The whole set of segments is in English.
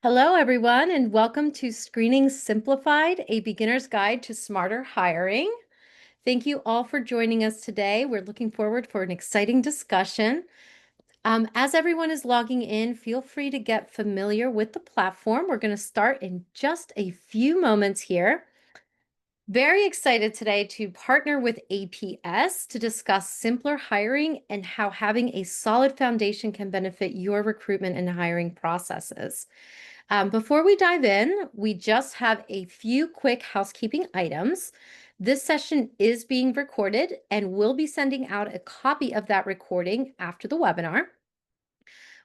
Hello, everyone, and welcome to Screening Simplified, a beginner's guide to smarter hiring. Thank you all for joining us today. We're looking forward for an exciting discussion. As everyone is logging in, feel free to get familiar with the platform. We're going to start in just a few moments here. Very excited today to partner with APS to discuss simpler hiring and how having a solid foundation can benefit your recruitment and hiring processes. Before we dive in, we just have a few quick housekeeping items. This session is being recorded and we'll be sending out a copy of that recording after the webinar.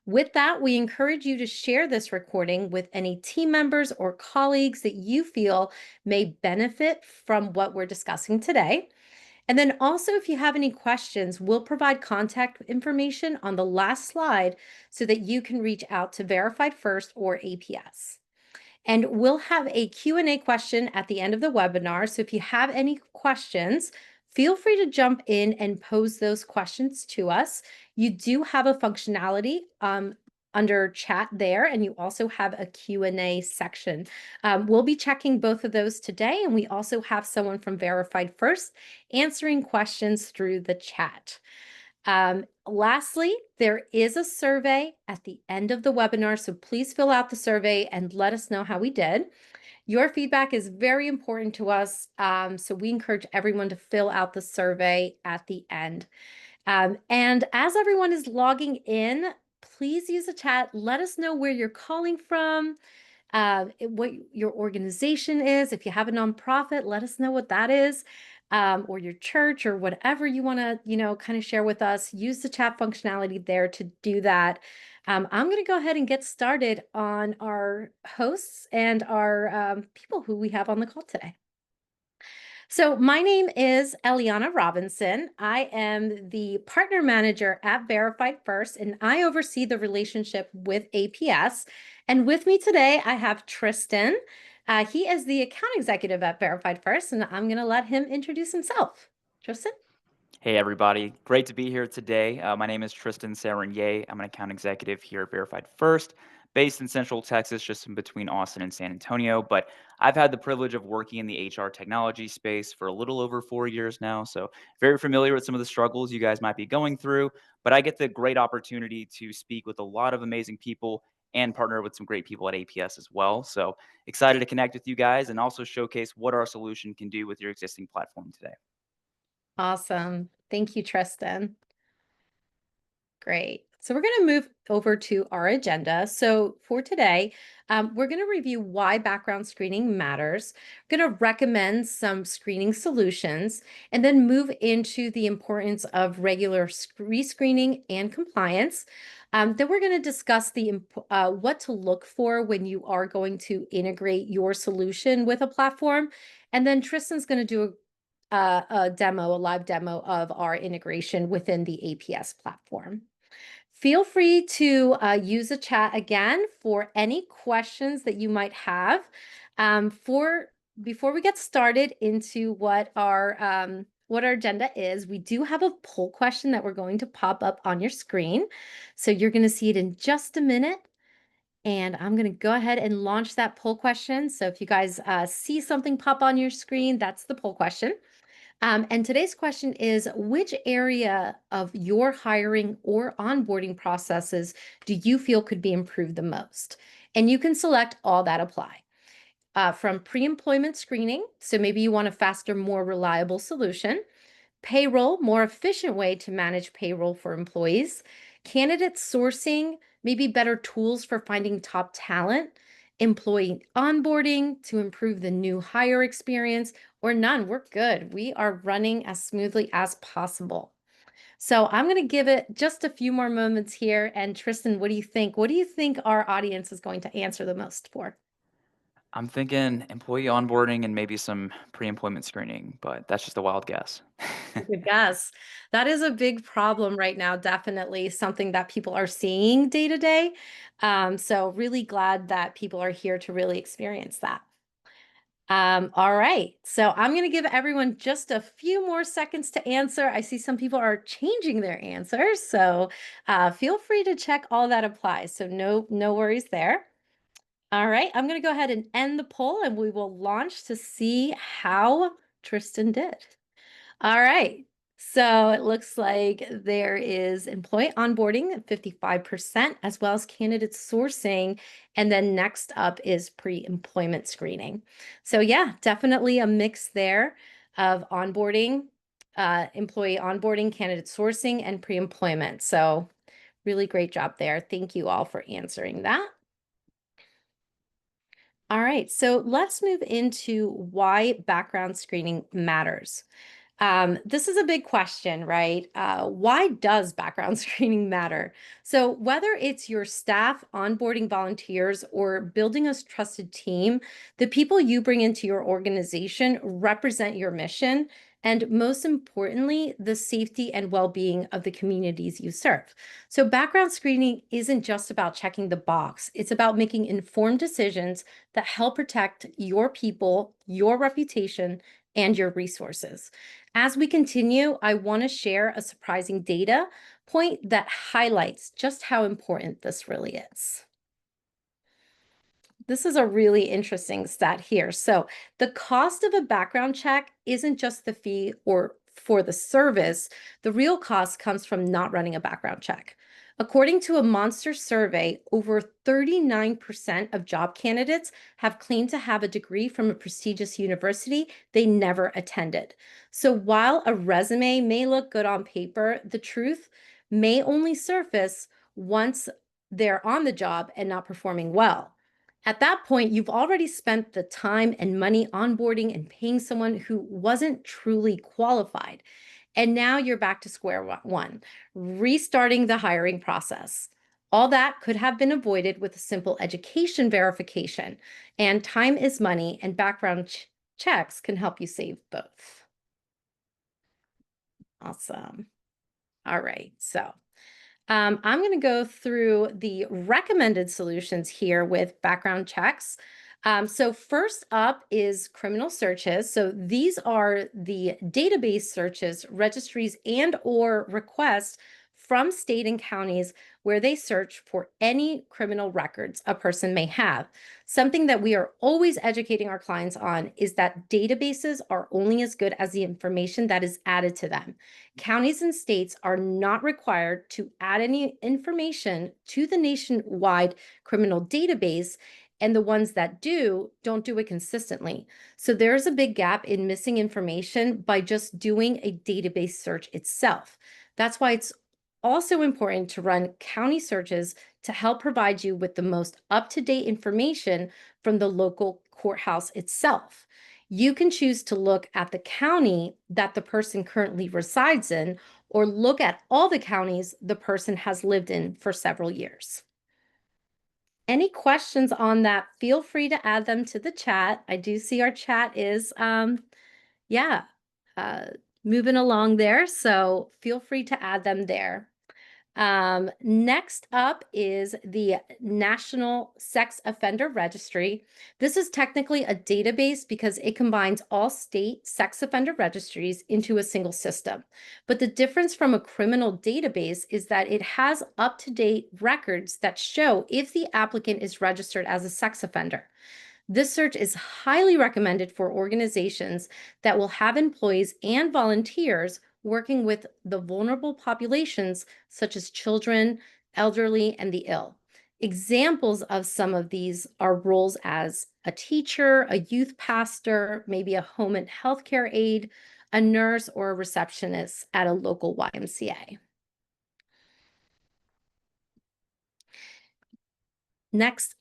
With that, we encourage you to share this recording with any team members or colleagues that you feel may benefit from what we're discussing today. And then also, if you have any questions, we'll provide contact information on the last slide so that you can reach out to Verified First or APS. And we'll have a Q&A question at the end of the webinar. So if you have any questions, feel free to jump in and pose those questions to us. You do have a functionality under chat there, and you also have a Q&A section. We'll be checking both of those today, and we also have someone from Verified First answering questions through the chat. Lastly, there is a survey at the end of the webinar, so please fill out the survey and let us know how we did. Your feedback is very important to us, so we encourage everyone to fill out the survey at the end. And as everyone is logging in, please use the chat. Let us know where you're calling from, what your organization is. If you have a nonprofit, let us know what that is, or your church or whatever you want to, kind of share with us. Use the chat functionality there to do that. I'm going to go ahead and get started on our hosts and our people who we have on the call today. So my name is Eliana Robinson. I am the partner manager at Verified First, and I oversee the relationship with APS. And with me today, I have Tristan. He is the account executive at Verified First, and I'm going to let him introduce himself. Tristan? Hey everybody, great to be here today. My name is Tristan Serenier. I'm an account executive here at Verified First, based in Central Texas, just in between Austin and San Antonio. But I've had the privilege of working in the HR technology space for a little over 4 years now, so very familiar with some of the struggles you guys might be going through. But I get the great opportunity to speak with a lot of amazing people and partner with some great people at APS as well. So excited to connect with you guys and also showcase what our solution can do with your existing platform today. Awesome. Thank you, Tristan. Great. So we're going to move over to our agenda. So for today, we're going to review why background screening matters. We're going to recommend some screening solutions and then move into the importance of regular rescreening and compliance. Then we're going to discuss what to look for when you are going to integrate your solution with a platform. And then Tristan's going to do a live demo of our integration within the APS platform. Feel free to use the chat again for any questions that you might have. Before we get started into what our agenda is, we do have a poll question that we're going to pop up on your screen. So you're going to see it in just a minute. And I'm going to go ahead and launch that poll question. So if you guys see something pop on your screen, that's the poll question. And today's question is, which area of your hiring or onboarding processes do you feel could be improved the most? And you can select all that apply. From pre-employment screening, so maybe you want a faster, more reliable solution. Payroll, more efficient way to manage payroll for employees. Candidate sourcing, maybe better tools for finding top talent. Employee onboarding to improve the new hire experience, or none. We're good. We are running as smoothly as possible. So I'm going to give it just a few more moments here. And Tristan, what do you think? What do you think our audience is going to answer the most for? I'm thinking employee onboarding and maybe some pre-employment screening, but that's just a wild guess. Good guess. That is a big problem right now, definitely something that people are seeing day to day. So really glad that people are here to really experience that. All right, so I'm going to give everyone just a few more seconds to answer. I see some people are changing their answers, so feel free to check all that applies. So no worries there. All right, I'm going to go ahead and end the poll and we will launch to see how Tristan did. All right. So it looks like there is employee onboarding at 55%, as well as candidate sourcing. And then next up is pre-employment screening. So yeah, definitely a mix there of onboarding, employee onboarding, candidate sourcing, and pre-employment. So really great job there. Thank you all for answering that. All right, so let's move into why background screening matters. This is a big question, right? Why does background screening matter? So, whether it's your staff, onboarding volunteers, or building a trusted team, the people you bring into your organization represent your mission. And most importantly, the safety and well being of the communities you serve. So, background screening isn't just about checking the box, it's about making informed decisions that help protect your people, your reputation, and your resources. As we continue, I want to share a surprising data point that highlights just how important this really is. This is a really interesting stat here. So, the cost of a background check isn't just the fee or for the service. The real cost comes from not running a background check. According to a Monster survey, over 39% of job candidates have claimed to have a degree from a prestigious university they never attended. So, while a resume may look good on paper, the truth may only surface once they're on the job and not performing well. At that point, you've already spent the time and money onboarding and paying someone who wasn't truly qualified. And now you're back to square one, restarting the hiring process. All that could have been avoided with a simple education verification. And time is money, and background checks can help you save both. Awesome. All right. So I'm going to go through the recommended solutions here with background checks. So first up is criminal searches. So these are the database searches, registries, and or requests from state and counties where they search for any criminal records a person may have. Something that we are always educating our clients on is that databases are only as good as the information that is added to them. Counties and states are not required to add any information to the nationwide criminal database, and the ones that do don't do it consistently. So there's a big gap in missing information by just doing a database search itself. That's why it's also important to run county searches to help provide you with the most up-to-date information from the local courthouse itself. You can choose to look at the county that the person currently resides in, or look at all the counties the person has lived in for several years. Any questions on that, feel free to add them to the chat. I do see our chat is, yeah, uh, moving along there, so feel free to add them there. Next up is the National Sex Offender Registry. This is technically a database because it combines all state sex offender registries into a single system. But the difference from a criminal database is that it has up-to-date records that show if the applicant is registered as a sex offender. This search is highly recommended for organizations that will have employees and volunteers working with the vulnerable populations, such as children, elderly, and the ill. Examples of some of these are roles as a teacher, a youth pastor, maybe a home and healthcare aide, a nurse, or a receptionist at a local YMCA. Next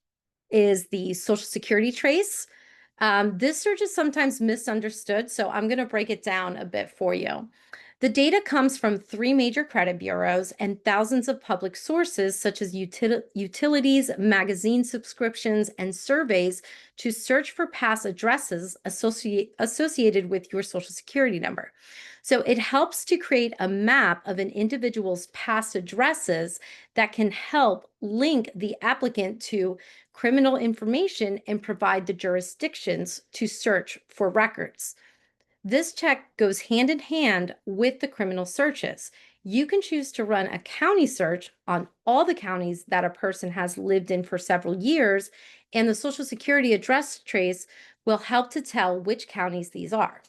is the Social Security trace. This search is sometimes misunderstood, so I'm going to break it down a bit for you. The data comes from 3 major credit bureaus and thousands of public sources, such as utilities, magazine subscriptions, and surveys to search for past addresses associated with your Social Security number. So it helps to create a map of an individual's past addresses that can help link the applicant to criminal information and provide the jurisdictions to search for records. This check goes hand in hand with the criminal searches. You can choose to run a county search on all the counties that a person has lived in for several years, and the Social Security address trace will help to tell which counties these are.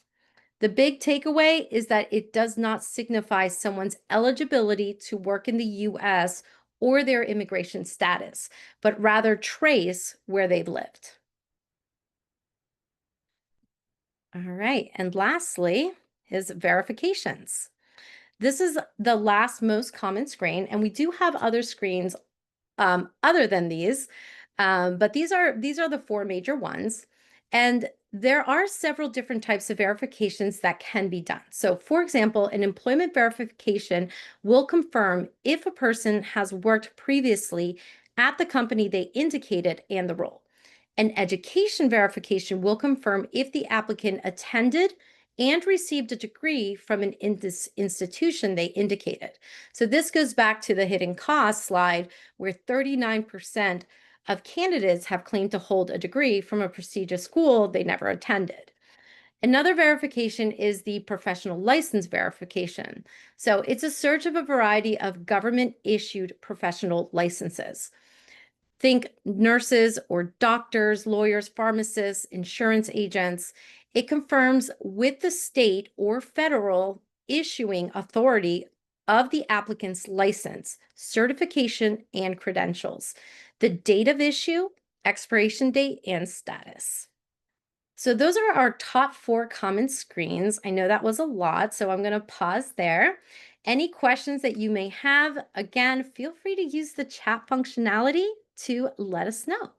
The big takeaway is that it does not signify someone's eligibility to work in the US or their immigration status, but rather trace where they've lived. All right, and lastly is verifications. This is the last most common screen, and we do have other screens other than these, but these are the four major ones. And there are several different types of verifications that can be done. So, for example, an employment verification will confirm if a person has worked previously at the company they indicated and the role. An education verification will confirm if the applicant attended and received a degree from an institution they indicated. So this goes back to the hidden cost slide where 39% of candidates have claimed to hold a degree from a prestigious school they never attended. Another verification is the professional license verification. So it's a search of a variety of government issued professional licenses. Think nurses or doctors, lawyers, pharmacists, insurance agents. It confirms with the state or federal issuing authority of the applicant's license, certification, and credentials, the date of issue, expiration date, and status. So those are our top 4 common screens. I know that was a lot, so I'm going to pause there. Any questions that you may have, again, feel free to use the chat functionality to let us know.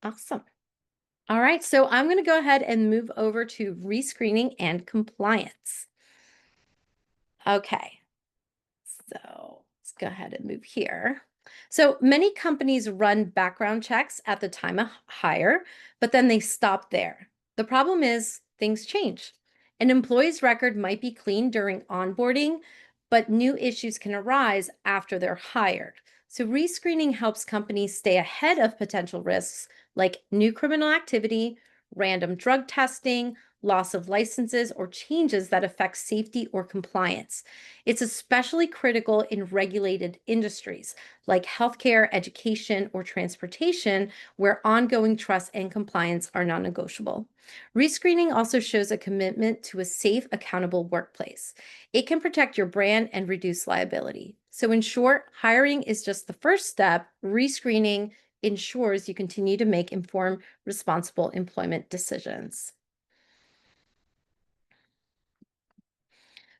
Awesome. All right, so I'm going to go ahead and move over to rescreening and compliance. Okay, so let's go ahead and move here. So many companies run background checks at the time of hire, but then they stop there. The problem is things change. An employee's record might be clean during onboarding, but new issues can arise after they're hired. So rescreening helps companies stay ahead of potential risks like new criminal activity, random drug testing, loss of licenses, or changes that affect safety or compliance. It's especially critical in regulated industries like healthcare, education, or transportation, where ongoing trust and compliance are non negotiable. Rescreening also shows a commitment to a safe, accountable workplace. It can protect your brand and reduce liability. So, in short, hiring is just the first step. Rescreening ensures you continue to make informed, responsible employment decisions.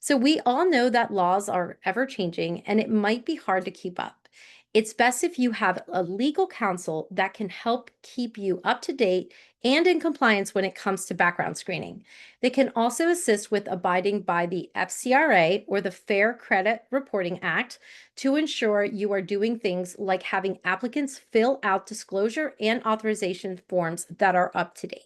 So we all know that laws are ever changing and it might be hard to keep up. It's best if you have a legal counsel that can help keep you up to date and in compliance when it comes to background screening. They can also assist with abiding by the FCRA or the Fair Credit Reporting Act to ensure you are doing things like having applicants fill out disclosure and authorization forms that are up to date.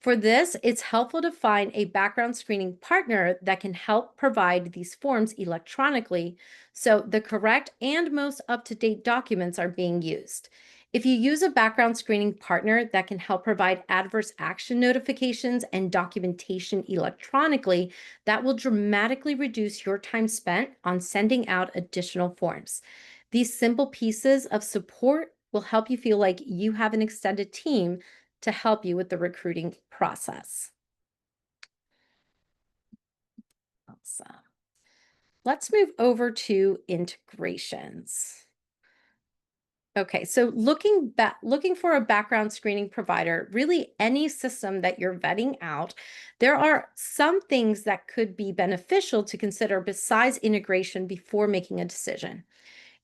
For this, it's helpful to find a background screening partner that can help provide these forms electronically so the correct and most up-to-date documents are being used. If you use a background screening partner that can help provide adverse action notifications and documentation electronically, that will dramatically reduce your time spent on sending out additional forms. These simple pieces of support will help you feel like you have an extended team to help you with the recruiting process. Awesome. Let's move over to integrations. Okay, so looking for a background screening provider, really any system that you're vetting out, there are some things that could be beneficial to consider besides integration before making a decision.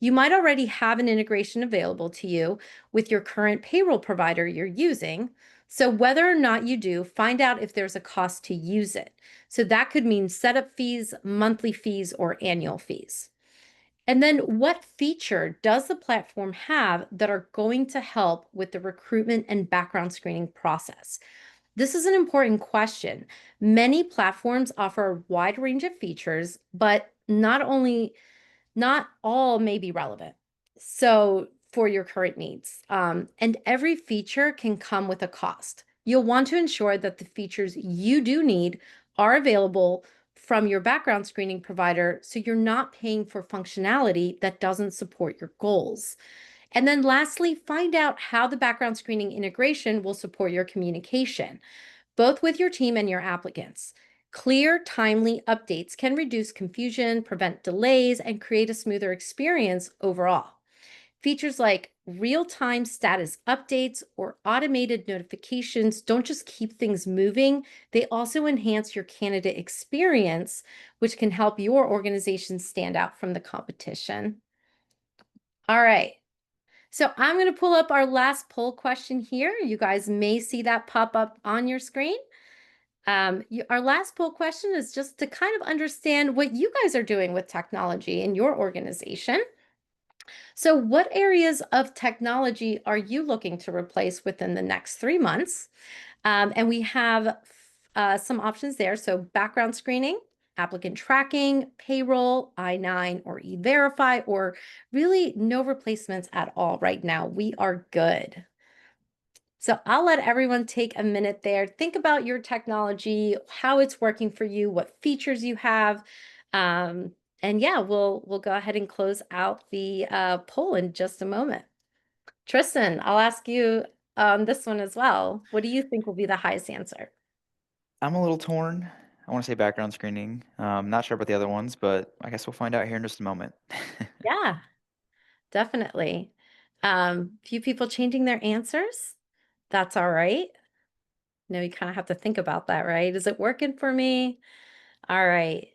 You might already have an integration available to you with your current payroll provider you're using. So whether or not you do, find out if there's a cost to use it. So that could mean setup fees, monthly fees, or annual fees. And then what feature does the platform have that are going to help with the recruitment and background screening process? This is an important question. Many platforms offer a wide range of features, but not all may be relevant. So for your current needs. And every feature can come with a cost. You'll want to ensure that the features you do need are available from your background screening provider so you're not paying for functionality that doesn't support your goals. And then lastly, find out how the background screening integration will support your communication, both with your team and your applicants. Clear, timely updates can reduce confusion, prevent delays, and create a smoother experience overall. Features like real-time status updates or automated notifications don't just keep things moving, they also enhance your candidate experience, which can help your organization stand out from the competition. All right. So I'm going to pull up our last poll question here. You guys may see that pop up on your screen. Our last poll question is just to kind of understand what you guys are doing with technology in your organization. So, what areas of technology are you looking to replace within the next 3 months? And we have some options there. So, background screening, applicant tracking, payroll, I-9 or E-Verify, or really no replacements at all right now. We are good. So I'll let everyone take a minute there. Think about your technology, how it's working for you, what features you have. Um, and yeah, we'll go ahead and close out the poll in just a moment. Tristan, I'll ask you this one as well. What do you think will be the highest answer? I'm a little torn. I want to say background screening. Not sure about the other ones, but I guess we'll find out here in just a moment. Yeah, definitely. Few people changing their answers. That's all right. You kind of have to think about that, right? Is it working for me? All right.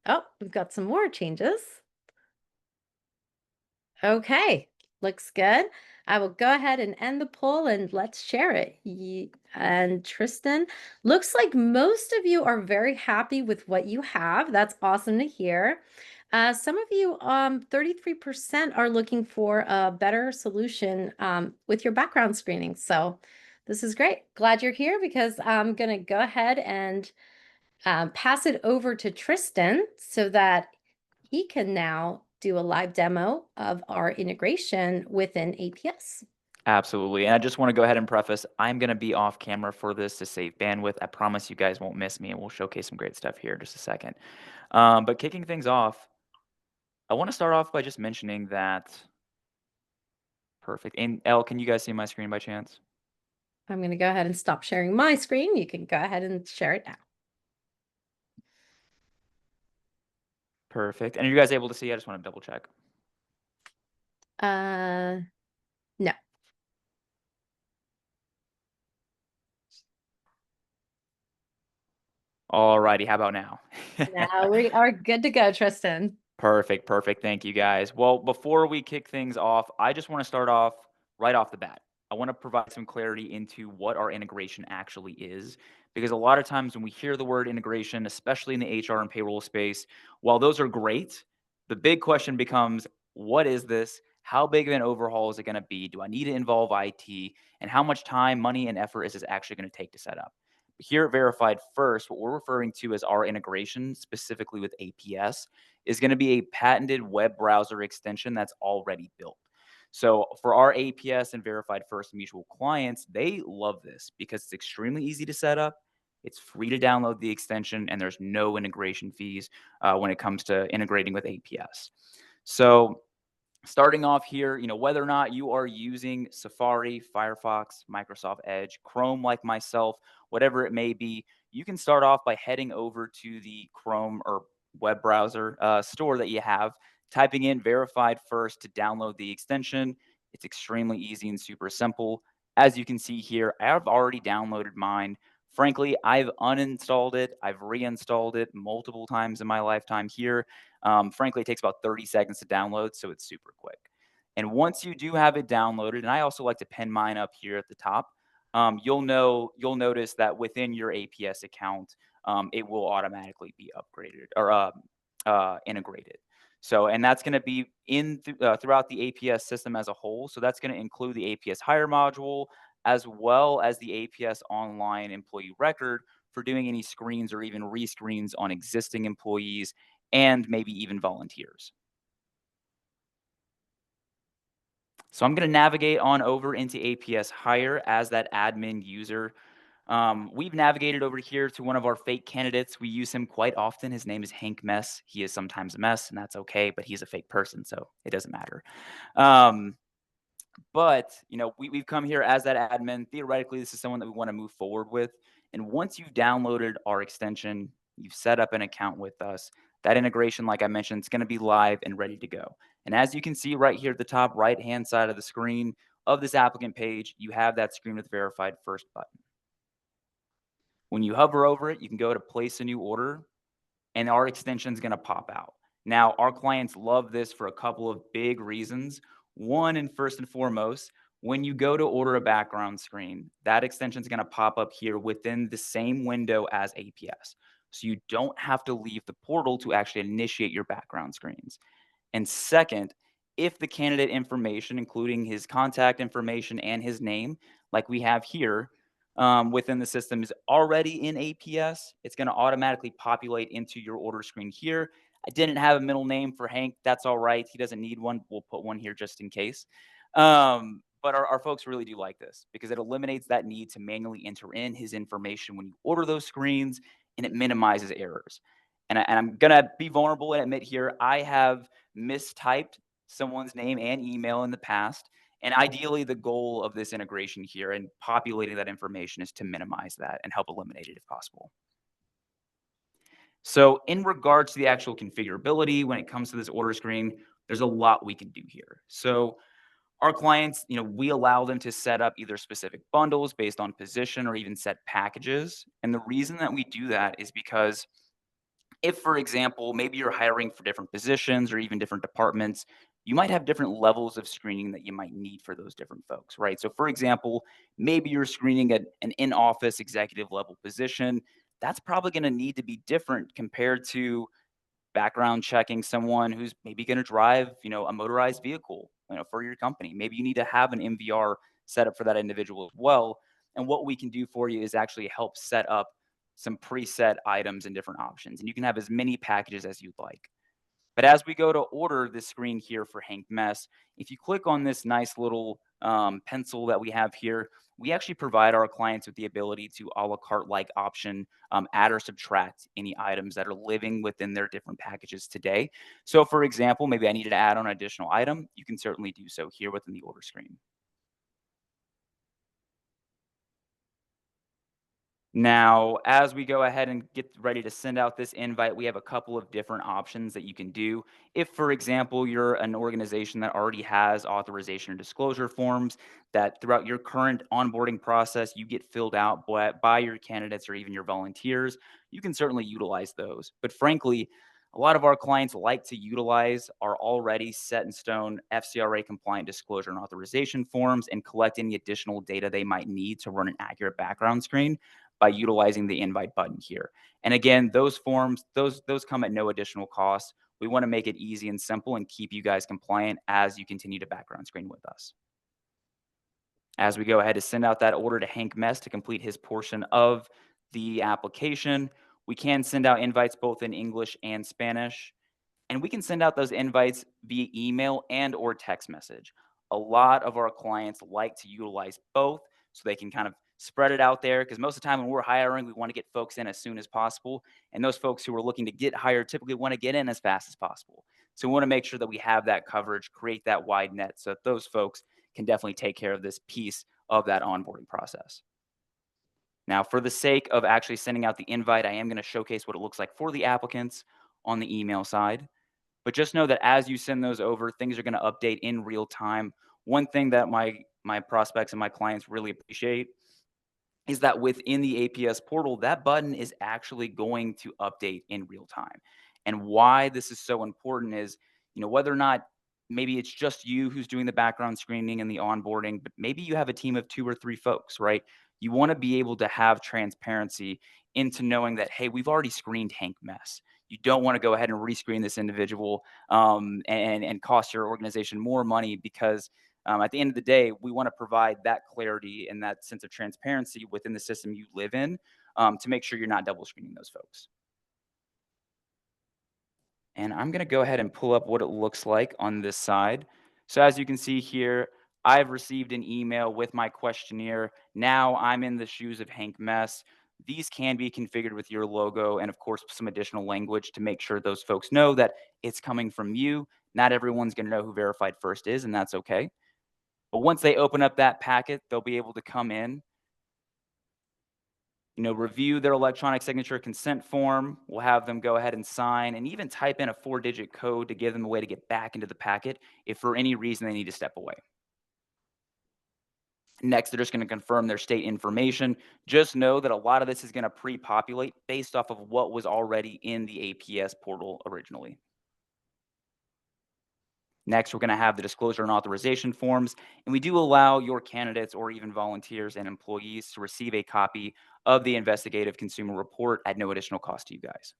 Oh, we've got some more changes. Okay, looks good. I will go ahead and end the poll and let's share it. And Tristan, looks like most of you are very happy with what you have. That's awesome to hear. Some of you, 33% are looking for a better solution with your background screening. So this is great. Glad you're here because I'm going to go ahead and pass it over to Tristan so that he can now do a live demo of our integration within APS. Absolutely. And I just want to go ahead and preface, I'm going to be off camera for this to save bandwidth. I promise you guys won't miss me, and we'll showcase some great stuff here in just a second. But kicking things off, I want to start off by just mentioning that. Perfect. And Elle, can you guys see my screen by chance? I'm going to go ahead and stop sharing my screen. You can go ahead and share it now. Perfect. And are you guys able to see? I just want to double check. No. All righty. How about now? Now we are good to go, Tristan. Perfect, perfect. Thank you, guys. Well, before we kick things off, I just want to start off right off the bat. I want to provide some clarity into what our integration actually is, because a lot of times when we hear the word integration, especially in the HR and payroll space, while those are great, the big question becomes, what is this? How big of an overhaul is it going to be? Do I need to involve IT? And how much time, money, and effort is this actually going to take to set up? Here at Verified First, what we're referring to as our integration, specifically with APS, is going to be a patented web browser extension that's already built. So for our APS and Verified First mutual clients, they love this because it's extremely easy to set up. It's free to download the extension, and there's no integration fees when it comes to integrating with APS. So starting off here, whether or not you are using Safari, Firefox, Microsoft Edge, Chrome like myself, whatever it may be, you can start off by heading over to the Chrome or web browser store that you have, typing in Verified First to download the extension. It's extremely easy and super simple. As you can see here, I have already downloaded mine. Frankly, I've uninstalled it. I've reinstalled it multiple times in my lifetime here. Frankly, it takes about 30 seconds to download, so it's super quick. And once you do have it downloaded, and I also like to pin mine up here at the top, you'll notice that within your APS account, it will automatically be upgraded or integrated. So, and that's going to be throughout the APS system as a whole. So that's going to include the APS Hire module as well as the APS Online Employee Record for doing any screens or even rescreens on existing employees and maybe even volunteers. So I'm going to navigate on over into APS Hire as that admin user. We've navigated over here to one of our fake candidates. We use him quite often. His name is Hank Mess. He is sometimes a mess, and that's okay, but he's a fake person, so it doesn't matter. Um, but, we've come here as that admin. Theoretically, this is someone that we wanna move forward with, and once you've downloaded our extension, you've set up an account with us, that integration, like I mentioned, is gonna be live and ready to go. And as you can see right here at the top right-hand side of the screen of this applicant page, you have that Screen with Verified First button. When you hover over it, you can go to Place a New Order, and our extension is going to pop out. Now, our clients love this for a couple of big reasons. One, and first and foremost, when you go to order a background screen, that extension is going to pop up here within the same window as APS. So you don't have to leave the portal to actually initiate your background screens. And second, if the candidate information, including his contact information and his name, like we have here, within the system is already in APS, it's going to automatically populate into your order screen here. I didn't have a middle name for Hank. That's all right. He doesn't need one. We'll put one here just in case. But our folks really do like this because it eliminates that need to manually enter in his information when you order those screens, and it minimizes errors. And I'm going to be vulnerable and admit here, I have mistyped someone's name and email in the past. And ideally, the goal of this integration here and populating that information is to minimize that and help eliminate it if possible. So, in regards to the actual configurability, when it comes to this order screen, there's a lot we can do here. So, our clients, we allow them to set up either specific bundles based on position or even set packages. And the reason that we do that is because if, for example, maybe you're hiring for different positions or even different departments, you might have different levels of screening that you might need for those different folks, right? So, for example, maybe you're screening at an in office executive level position. That's probably going to need to be different compared to background checking someone who's maybe going to drive, a motorized vehicle, for your company. Maybe you need to have an MVR set up for that individual as well. And what we can do for you is actually help set up some preset items and different options. And you can have as many packages as you'd like. But as we go to order this screen here for Hank Mess, if you click on this nice little pencil that we have here, we actually provide our clients with the ability to a la carte like option add or subtract any items that are living within their different packages today. So, for example, maybe I needed to add on an additional item. You can certainly do so here within the order screen. Now, as we go ahead and get ready to send out this invite, we have a couple of different options that you can do. If, for example, you're an organization that already has authorization or disclosure forms that throughout your current onboarding process, you get filled out by your candidates or even your volunteers, you can certainly utilize those. But frankly, a lot of our clients like to utilize our already set in stone FCRA compliant disclosure and authorization forms and collect any additional data they might need to run an accurate background screen by utilizing the invite button here. And again, those forms, those come at no additional cost. We want to make it easy and simple and keep you guys compliant as you continue to background screen with us. As we go ahead to send out that order to Hank Mess to complete his portion of the application, we can send out invites both in English and Spanish. And we can send out those invites via email and or text message. A lot of our clients like to utilize both so they can kind of spread it out there because most of the time when we're hiring, we want to get folks in as soon as possible. And those folks who are looking to get hired typically want to get in as fast as possible. So we want to make sure that we have that coverage, create that wide net so that those folks can definitely take care of this piece of that onboarding process. Now, for the sake of actually sending out the invite, I am going to showcase what it looks like for the applicants on the email side. But just know that as you send those over, things are going to update in real time. One thing that my prospects and my clients really appreciate is that within the APS portal, that button is actually going to update in real time. And why this is so important is, whether or not maybe it's just you who's doing the background screening and the onboarding, but maybe you have a team of two or three folks, right? You want to be able to have transparency into knowing that, hey, we've already screened Hank Mess. You don't want to go ahead and rescreen this individual and cost your organization more money because at the end of the day, we want to provide that clarity and that sense of transparency within the system you live in to make sure you're not double screening those folks. And I'm going to go ahead and pull up what it looks like on this side. So as you can see here, I've received an email with my questionnaire. Now I'm in the shoes of Hank Mess. These can be configured with your logo and, of course, some additional language to make sure those folks know that it's coming from you. Not everyone's going to know who Verified First is, and that's okay. But once they open up that packet, they'll be able to come in, review their electronic signature consent form. We'll have them go ahead and sign and even type in a 4-digit code to give them a way to get back into the packet if for any reason they need to step away. Next, they're just going to confirm their state information. Just know that a lot of this is going to pre-populate based off of what was already in the APS portal originally. Next, we're going to have the disclosure and authorization forms, and we do allow your candidates or even volunteers and employees to receive a copy of the investigative consumer report at no additional cost to you guys.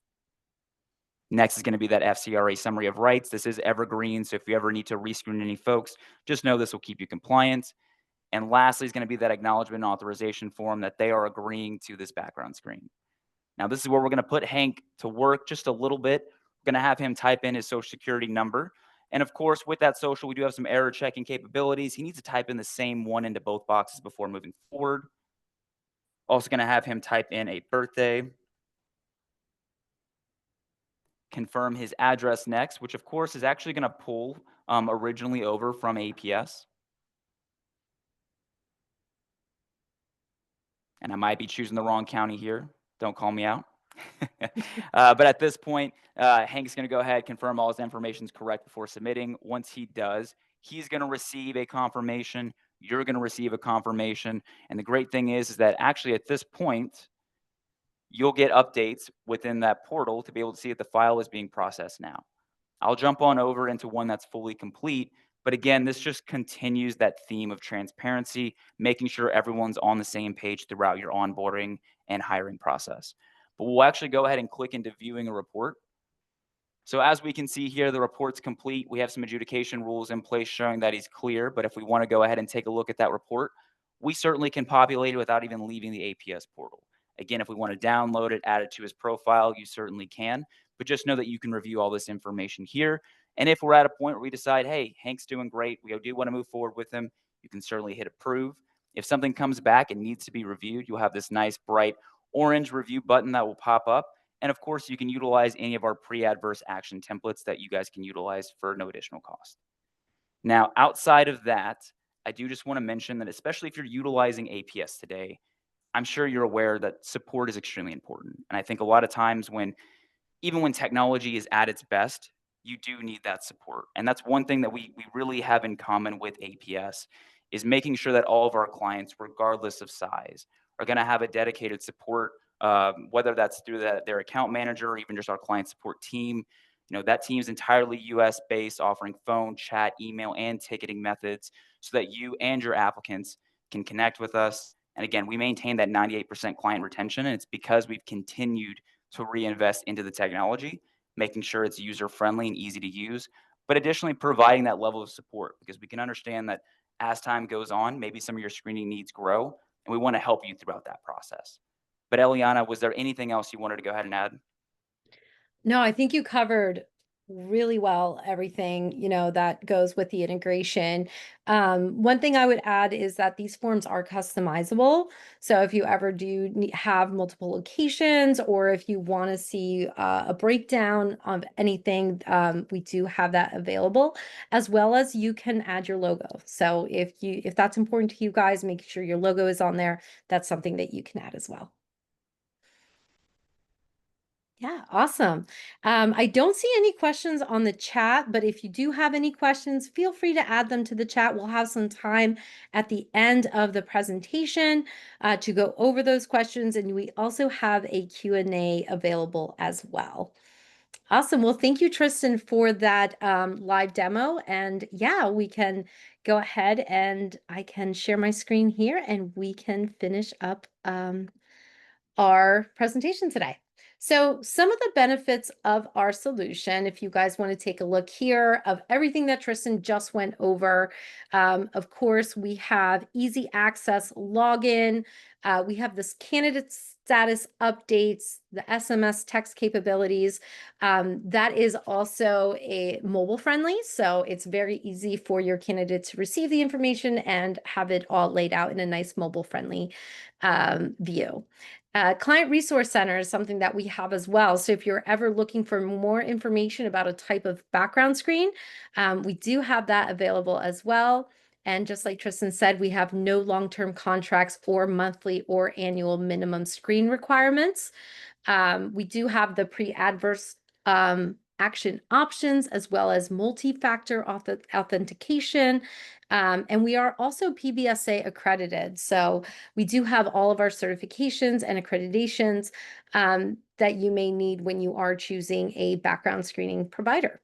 Next is going to be that FCRA summary of rights. This is evergreen, so if you ever need to rescreen any folks, just know this will keep you compliant. And lastly is going to be that acknowledgement and authorization form that they are agreeing to this background screen. Now, this is where we're going to put Hank to work just a little bit. We're going to have him type in his social security number. And of course, with that social, we do have some error checking capabilities. He needs to type in the same one into both boxes before moving forward. Also going to have him type in a birthday, confirm his address next, which of course is actually going to pull originally over from APS. And I might be choosing the wrong county here. Don't call me out. But at this point, Hank's going to go ahead, confirm all his information is correct before submitting. Once he does, he's going to receive a confirmation. You're going to receive a confirmation. And the great thing is that actually at this point, you'll get updates within that portal to be able to see if the file is being processed now. I'll jump on over into one that's fully complete. But again, this just continues that theme of transparency, making sure everyone's on the same page throughout your onboarding and hiring process. But we'll actually go ahead and click into viewing a report. So as we can see here, the report's complete. We have some adjudication rules in place showing that he's clear. But if we want to go ahead and take a look at that report, we certainly can populate it without even leaving the APS portal. Again, if we want to download it, add it to his profile, you certainly can. But just know that you can review all this information here. And if we're at a point where we decide, hey, Hank's doing great, we do want to move forward with him, you can certainly hit approve. If something comes back and needs to be reviewed, you'll have this nice bright orange review button that will pop up. And of course, you can utilize any of our pre-adverse action templates that you guys can utilize for no additional cost. Now, outside of that, I do just want to mention that especially if you're utilizing APS today, I'm sure you're aware that support is extremely important. And I think a lot of times even when technology is at its best, you do need that support. And that's one thing that we really have in common with APS is making sure that all of our clients, regardless of size, are going to have a dedicated support, whether that's through their account manager or even just our client support team. That team is entirely US based, offering phone, chat, email, and ticketing methods so that you and your applicants can connect with us. And again, we maintain that 98% client retention, and it's because we've continued to reinvest into the technology, making sure it's user friendly and easy to use, but additionally providing that level of support because we can understand that as time goes on, maybe some of your screening needs grow, and we want to help you throughout that process. But Eliana, was there anything else you wanted to go ahead and add? No, I think you covered really well everything, that goes with the integration. One thing I would add is that these forms are customizable. So if you ever do have multiple locations, or if you want to see a breakdown of anything, we do have that available, as well as you can add your logo. So if that's important to you guys, make sure your logo is on there. That's something that you can add as well. Yeah, awesome. I don't see any questions on the chat, but if you do have any questions, feel free to add them to the chat. We'll have some time at the end of the presentation to go over those questions, and we also have a Q&A available as well. Awesome. Well, thank you, Tristan, for that live demo. And yeah, we can go ahead and I can share my screen here and we can finish up our presentation today. So some of the benefits of our solution, if you guys want to take a look here of everything that Tristan just went over, of course, we have easy access login. We have this candidates status updates, the SMS text capabilities. That is also a mobile friendly, so it's very easy for your candidate to receive the information and have it all laid out in a nice mobile friendly view. Client Resource Center is something that we have as well. So if you're ever looking for more information about a type of background screen, we do have that available as well. And just like Tristan said, we have no long-term contracts or monthly or annual minimum screen requirements. We do have the pre-adverse action options as well as multi-factor authentication. And we are also PBSA accredited. So we do have all of our certifications and accreditations that you may need when you are choosing a background screening provider.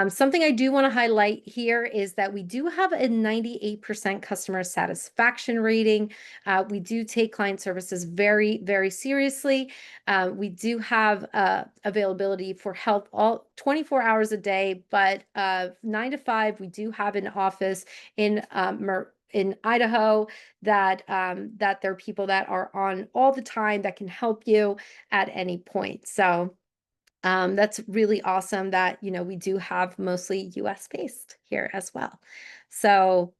Something I do want to highlight here is that we do have a 98% customer satisfaction rating. We do take client services very, very seriously. We do have availability for help all 24 hours a day, but 9 to 5, we do have an office in Idaho that that there are people that are on all the time that can help you at any point. So that's really awesome that, we do have mostly US based here as well. So,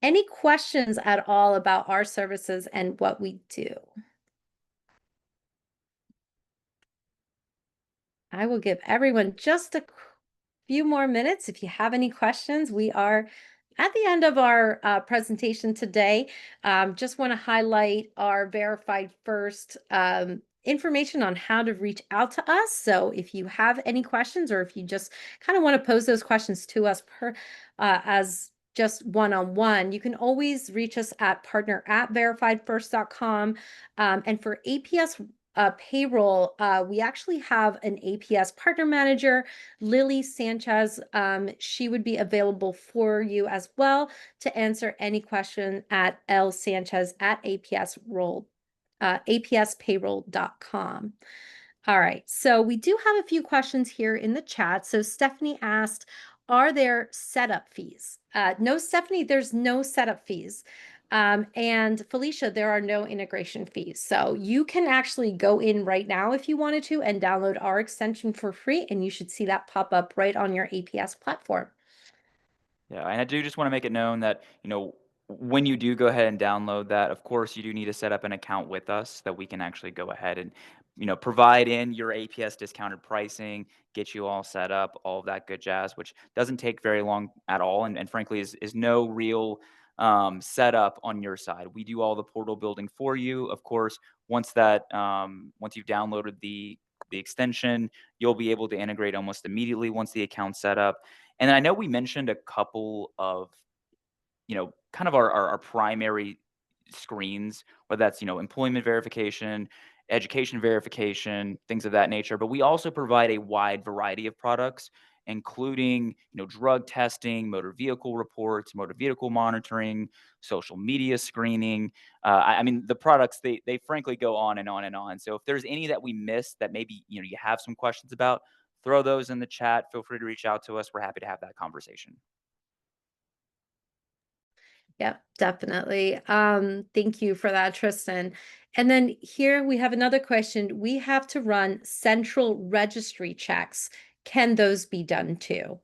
any questions at all about our services and what we do? I will give everyone just a few more minutes. If you have any questions, we are at the end of our presentation today. Just want to highlight our verified first information on how to reach out to us. So if you have any questions or if you just kind of want to pose those questions to us as just one-on-one, you can always reach us at partner@verifiedfirst.com. And for APS payroll, we actually have an APS partner manager, Lily Sanchez. She would be available for you as well to answer any question at apspayroll.com. All right, so we do have a few questions here in the chat. So Stephanie asked, are there setup fees? No, Stephanie, there's no setup fees. And Felicia, there are no integration fees. So you can actually go in right now if you wanted to and download our extension for free, and you should see that pop up right on your APS platform. Yeah, and I do just want to make it known that, when you do go ahead and download that, of course, you do need to set up an account with us that we can actually go ahead and, provide in your APS discounted pricing, get you all set up, all of that good jazz, which doesn't take very long at all. And frankly, is no real setup on your side. We do all the portal building for you. Of course, once you've downloaded the extension, you'll be able to integrate almost immediately once the account's set up. And I know we mentioned a couple of, kind of our primary screens, whether that's, employment verification, education verification, things of that nature. But we also provide a wide variety of products, including, drug testing, motor vehicle reports, motor vehicle monitoring, social media screening. I mean, the products, they frankly go on and on and on. So if there's any that we missed that maybe, you have some questions about, throw those in the chat. Feel free to reach out to us. We're happy to have that conversation. Yep, definitely. Thank you for that, Tristan. And then here we have another question. We have to run central registry checks. Can those be done too?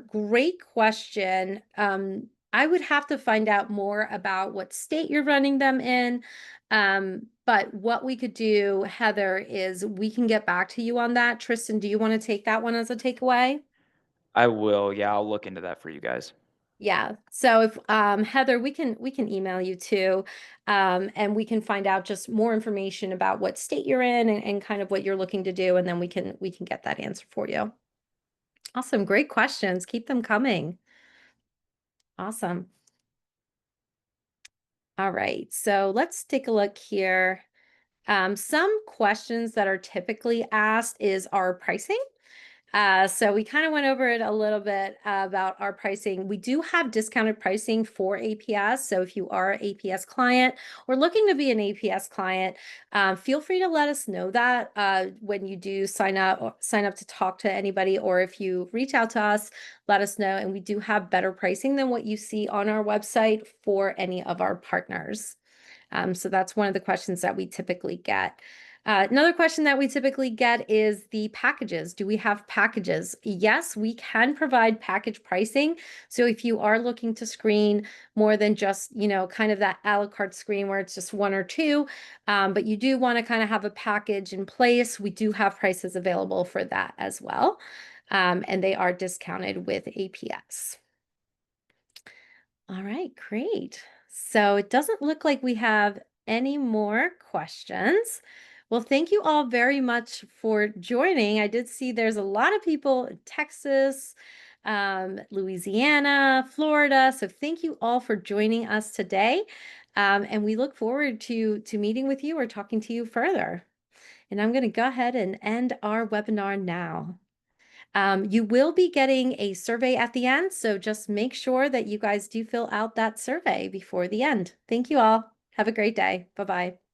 Great question. I would have to find out more about what state you're running them in. But what we could do, Heather, is we can get back to you on that. Tristan, do you want to take that one as a takeaway? I will. Yeah, I'll look into that for you guys. Yeah. So if Heather, we can email you too, and we can find out just more information about what state you're in and kind of what you're looking to do, and then we can get that answer for you. Awesome, great questions. Keep them coming. Awesome. All right, so let's take a look here. Some questions that are typically asked is our pricing. So we kind of went over it a little bit about our pricing. We do have discounted pricing for APS. So if you are an APS client or looking to be an APS client, feel free to let us know that when you do sign up to talk to anybody, or if you reach out to us, let us know. And we do have better pricing than what you see on our website for any of our partners. So that's one of the questions that we typically get. Another question that we typically get is the packages. Do we have packages? Yes, we can provide package pricing. So if you are looking to screen more than just, kind of that a la carte screen where it's just one or two, but you do want to kind of have a package in place, we do have prices available for that as well. And they are discounted with APS. All right, great. So it doesn't look like we have any more questions. Well, thank you all very much for joining. I did see there's a lot of people in Texas, Louisiana, Florida. So thank you all for joining us today. And we look forward to meeting with you or talking to you further. And I'm going to go ahead and end our webinar now. You will be getting a survey at the end, so just make sure that you guys do fill out that survey before the end. Thank you all. Have a great day. Bye-bye.